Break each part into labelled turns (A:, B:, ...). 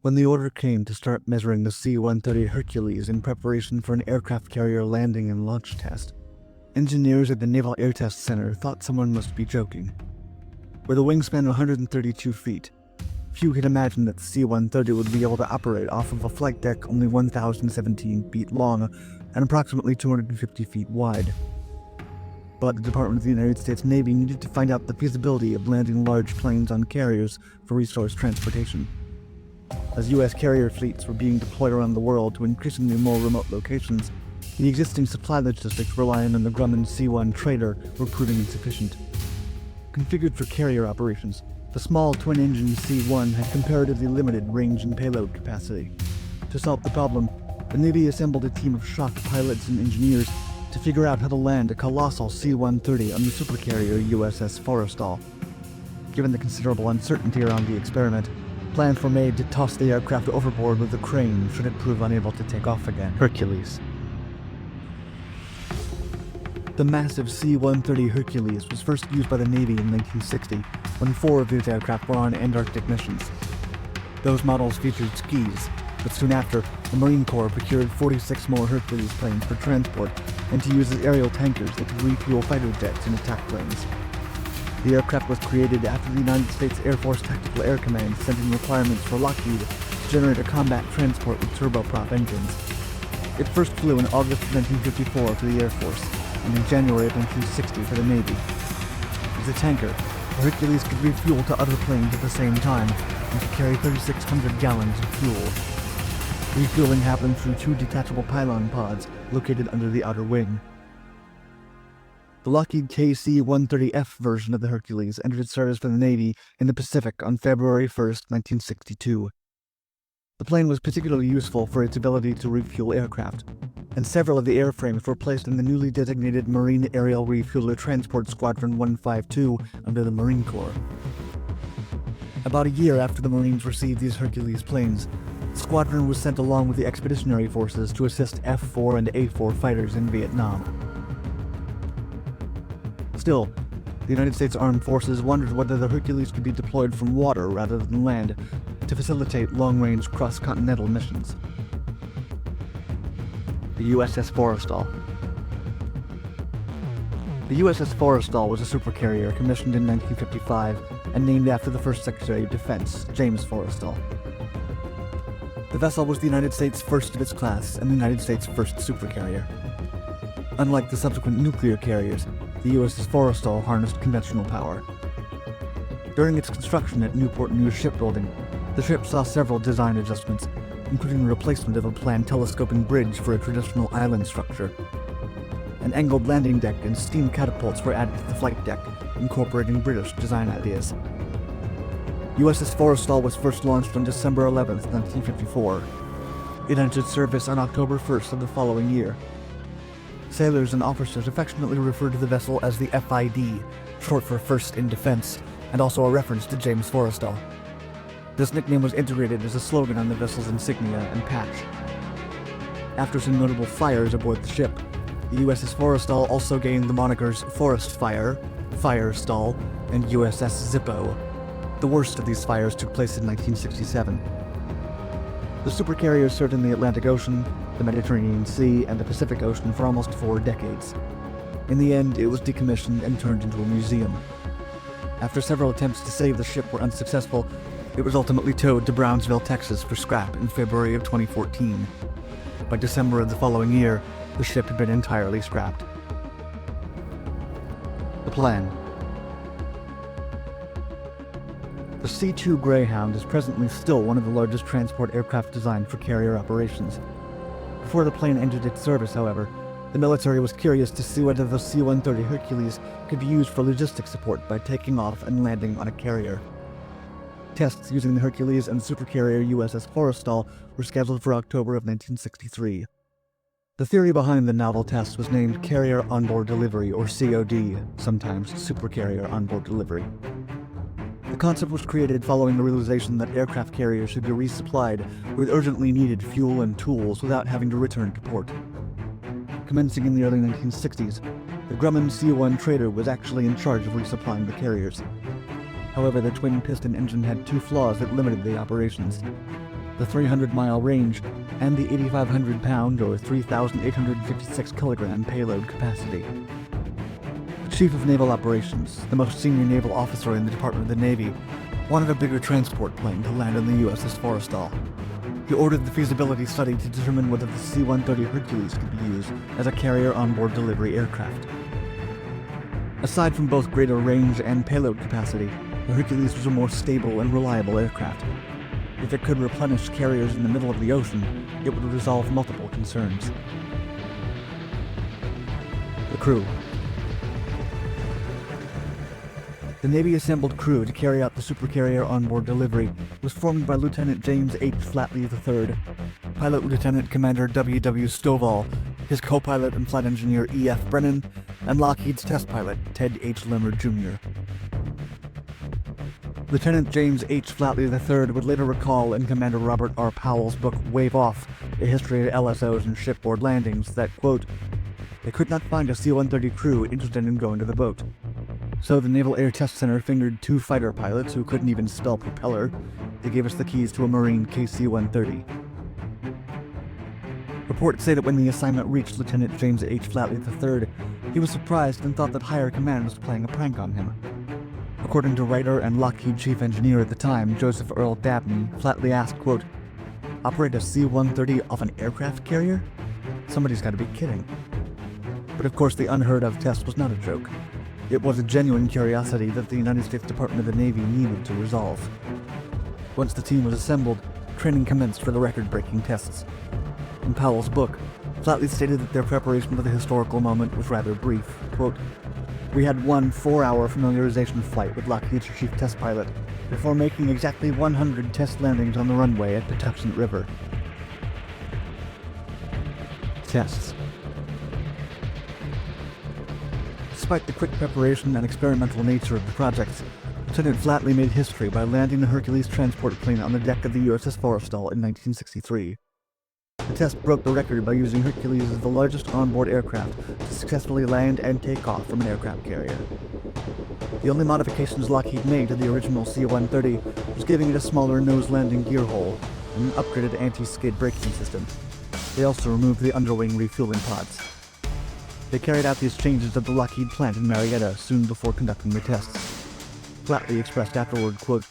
A: When the order came to start measuring the C-130 Hercules in preparation for an aircraft carrier landing and launch test, engineers at the Naval Air Test Center thought someone must be joking. With a wingspan of 132 feet, few had imagined that the C-130 would be able to operate off of a flight deck only 1,017 feet long and approximately 250 feet wide. But the Department of the United States Navy needed to find out the feasibility of landing large planes on carriers for resource transportation. As U.S. carrier fleets were being deployed around the world to increasingly more remote locations, the existing supply logistics relying on the Grumman C-1 trader were proving insufficient. Configured for carrier operations, the small twin-engine C-1 had comparatively limited range and payload capacity. To solve the problem, the Navy assembled a team of shock pilots and engineers to figure out how to land a colossal C-130 on the supercarrier USS Forrestal. Given the considerable uncertainty around the experiment, plans were made to toss the aircraft overboard with a crane should it prove unable to take off again. Hercules. The massive C-130 Hercules was first used by the Navy in 1960, when 4 of these aircraft were on Antarctic missions. Those models featured skis, but soon after, the Marine Corps procured 46 more Hercules planes for transport and to use as aerial tankers that could refuel fighter jets and attack planes. The aircraft was created after the United States Air Force Tactical Air Command sent in requirements for Lockheed to generate a combat transport with turboprop engines. It first flew in August of 1954 for the Air Force, and in January of 1960 for the Navy. As a tanker, the Hercules could refuel to other planes at the same time and could carry 3,600 gallons of fuel. Refueling happened through 2 detachable pylon pods located under the outer wing. The Lockheed KC-130F version of the Hercules entered service for the Navy in the Pacific on February 1, 1962. The plane was particularly useful for its ability to refuel aircraft, and several of the airframes were placed in the newly designated Marine Aerial Refueler Transport Squadron 152 under the Marine Corps. About a year after the Marines received these Hercules planes, the squadron was sent along with the expeditionary forces to assist F-4 and A-4 fighters in Vietnam. Still, the United States Armed Forces wondered whether the Hercules could be deployed from water rather than land to facilitate long-range cross-continental missions. The USS Forrestal. The USS Forrestal was a supercarrier commissioned in 1955 and named after the first Secretary of Defense, James Forrestal. The vessel was the United States' first of its class and the United States' first supercarrier. Unlike the subsequent nuclear carriers, the USS Forrestal harnessed conventional power. During its construction at Newport News Shipbuilding, the ship saw several design adjustments, including the replacement of a planned telescoping bridge for a traditional island structure. An angled landing deck and steam catapults were added to the flight deck, incorporating British design ideas. USS Forrestal was first launched on December 11, 1954. It entered service on October 1st of the following year. Sailors and officers affectionately referred to the vessel as the FID, short for First in Defense, and also a reference to James Forrestal. This nickname was integrated as a slogan on the vessel's insignia and patch. After some notable fires aboard the ship, the USS Forrestal also gained the monikers Forest Fire, Firestall, and USS Zippo. The worst of these fires took place in 1967. The supercarrier served in the Atlantic Ocean, the Mediterranean Sea, and the Pacific Ocean for almost 4 decades. In the end, it was decommissioned and turned into a museum. After several attempts to save the ship were unsuccessful, it was ultimately towed to Brownsville, Texas for scrap in February of 2014. By December of the following year, the ship had been entirely scrapped. The plan. The C-2 Greyhound is presently still one of the largest transport aircraft designed for carrier operations. Before the plane entered its service, however, the military was curious to see whether the C-130 Hercules could be used for logistics support by taking off and landing on a carrier. Tests using the Hercules and supercarrier USS Forrestal were scheduled for October of 1963. The theory behind the novel test was named Carrier Onboard Delivery, or COD, sometimes Supercarrier Onboard Delivery. The concept was created following the realization that aircraft carriers should be resupplied with urgently needed fuel and tools without having to return to port. Commencing in the early 1960s, The Grumman C-1 trader was actually in charge of resupplying the carriers. However, the twin-piston engine had two flaws that limited the operations: the 300-mile range and the 8,500-pound or 3,856-kilogram payload capacity. The Chief of Naval Operations, the most senior naval officer in the Department of the Navy, wanted a bigger transport plane to land on the USS Forrestal. He ordered the feasibility study to determine whether the C-130 Hercules could be used as a carrier onboard delivery aircraft. Aside from both greater range and payload capacity, the Hercules was a more stable and reliable aircraft. If it could replenish carriers in the middle of the ocean, it would resolve multiple concerns. The crew. The Navy assembled crew to carry out the supercarrier onboard delivery was formed by Lieutenant James H. Flatley III, Pilot Lieutenant Commander W.W. Stovall, his co-pilot and flight engineer E.F. Brennan, and Lockheed's test pilot Ted H. Limmer Jr. Lieutenant James H. Flatley III would later recall in Commander Robert R. Powell's book Wave Off, A History of LSOs and Shipboard Landings that, quote, "They could not find a C-130 crew interested in going to the boat. So the Naval Air Test Center fingered two fighter pilots who couldn't even spell propeller. They gave us the keys to a Marine KC-130. Reports say that when the assignment reached Lieutenant James H. Flatley III, he was surprised and thought that higher command was playing a prank on him. According to writer and Lockheed chief engineer at the time, Joseph Earl Dabney, Flatley asked, quote, "Operate a C-130 off an aircraft carrier? Somebody's got to be kidding." But of course the unheard of test was not a joke. It was a genuine curiosity that the United States Department of the Navy needed to resolve. Once the team was assembled, training commenced for the record-breaking tests. In Powell's book, Flatley stated that their preparation for the historical moment was rather brief. Quote, "We had one 4-hour familiarization flight with Lockheed's chief test pilot before making exactly 100 test landings on the runway at Patuxent River." Tests. Despite the quick preparation and experimental nature of the project, Lieutenant Flatley made history by landing the Hercules transport plane on the deck of the USS Forrestal in 1963. The test broke the record by using Hercules as the largest onboard aircraft to successfully land and take off from an aircraft carrier. The only modifications Lockheed made to the original C-130 was giving it a smaller nose landing gear hole and an upgraded anti-skid braking system. They also removed the underwing refueling pods. They carried out these changes at the Lockheed plant in Marietta soon before conducting the tests. Flatley expressed afterward, quote,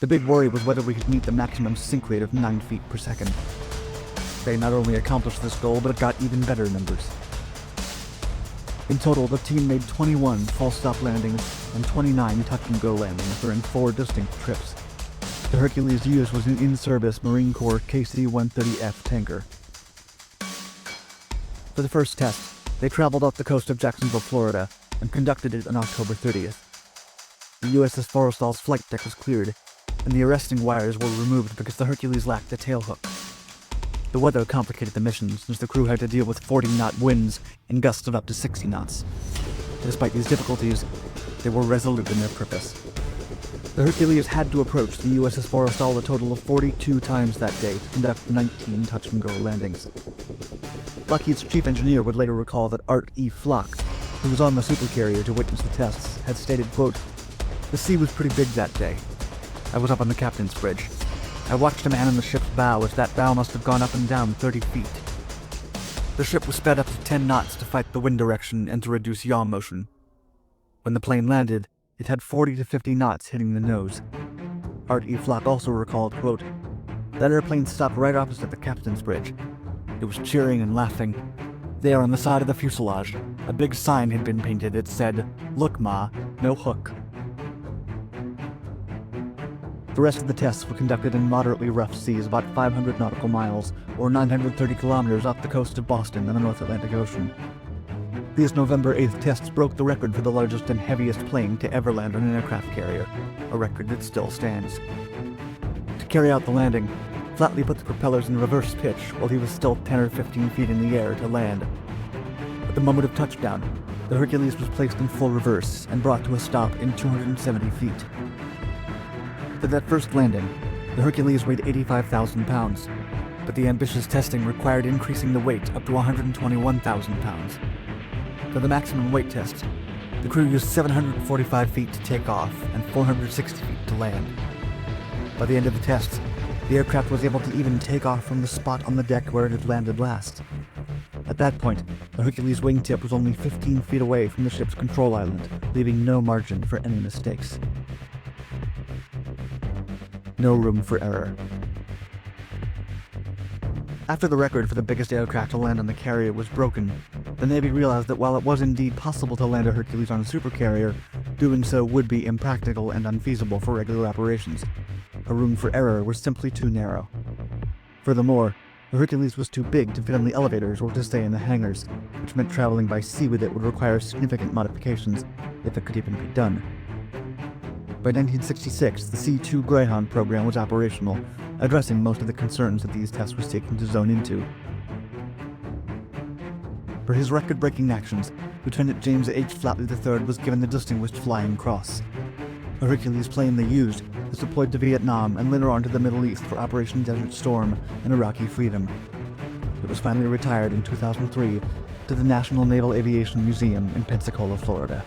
A: "The big worry was whether we could meet the maximum sink rate of 9 feet per second. They not only accomplished this goal, but got even better numbers." In total, the team made 21 full-stop landings and 29 touch-and-go landings during 4 distinct trips. The Hercules used was an in-service Marine Corps KC-130F tanker. For the first test, they traveled off the coast of Jacksonville, Florida, and conducted it on October 30th. The USS Forrestal's flight deck was cleared, and the arresting wires were removed because the Hercules lacked a tailhook. The weather complicated the mission, since the crew had to deal with 40-knot winds and gusts of up to 60 knots. Despite these difficulties, they were resolute in their purpose. The Hercules had to approach the USS Forrestal a total of 42 times that day to conduct 19 touch-and-go landings. Lockheed's chief engineer would later recall that Art E. Flock, who was on the supercarrier to witness the tests, had stated, quote, "The sea was pretty big that day. I was up on the captain's bridge. I watched a man in the ship's bow as that bow must have gone up and down 30 feet. The ship was sped up to 10 knots to fight the wind direction and to reduce yaw motion. When the plane landed, it had 40 to 50 knots hitting the nose." Art E. Flock also recalled, quote, "That airplane stopped right opposite the captain's bridge. It was cheering and laughing. There on the side of the fuselage, a big sign had been painted that said, 'Look, Ma, no hook.'" The rest of the tests were conducted in moderately rough seas about 500 nautical miles, or 930 kilometers off the coast of Boston in the North Atlantic Ocean. These November 8th tests broke the record for the largest and heaviest plane to ever land on an aircraft carrier, a record that still stands. To carry out the landing, Flatley put the propellers in reverse pitch while he was still 10 or 15 feet in the air to land. At the moment of touchdown, the Hercules was placed in full reverse and brought to a stop in 270 feet. For that first landing, the Hercules weighed 85,000 pounds, but the ambitious testing required increasing the weight up to 121,000 pounds. For the maximum weight test, the crew used 745 feet to take off and 460 feet to land. By the end of the test, the aircraft was able to even take off from the spot on the deck where it had landed last. At that point, the Hercules wingtip was only 15 feet away from the ship's control island, leaving no margin for any mistakes. No room for error. After the record for the biggest aircraft to land on the carrier was broken, the Navy realized that while it was indeed possible to land a Hercules on a supercarrier, doing so would be impractical and unfeasible for regular operations. A room for error was simply too narrow. Furthermore, the Hercules was too big to fit on the elevators or to stay in the hangars, which meant traveling by sea with it would require significant modifications, if it could even be done. By 1966, the C-2 Greyhound program was operational, addressing most of the concerns that these tests were seeking to zone into. For his record-breaking actions, Lieutenant James H. Flatley III was given the Distinguished Flying Cross. A Hercules plane they used was deployed to Vietnam and later on to the Middle East for Operation Desert Storm and Iraqi Freedom. It was finally retired in 2003 to the National Naval Aviation Museum in Pensacola, Florida.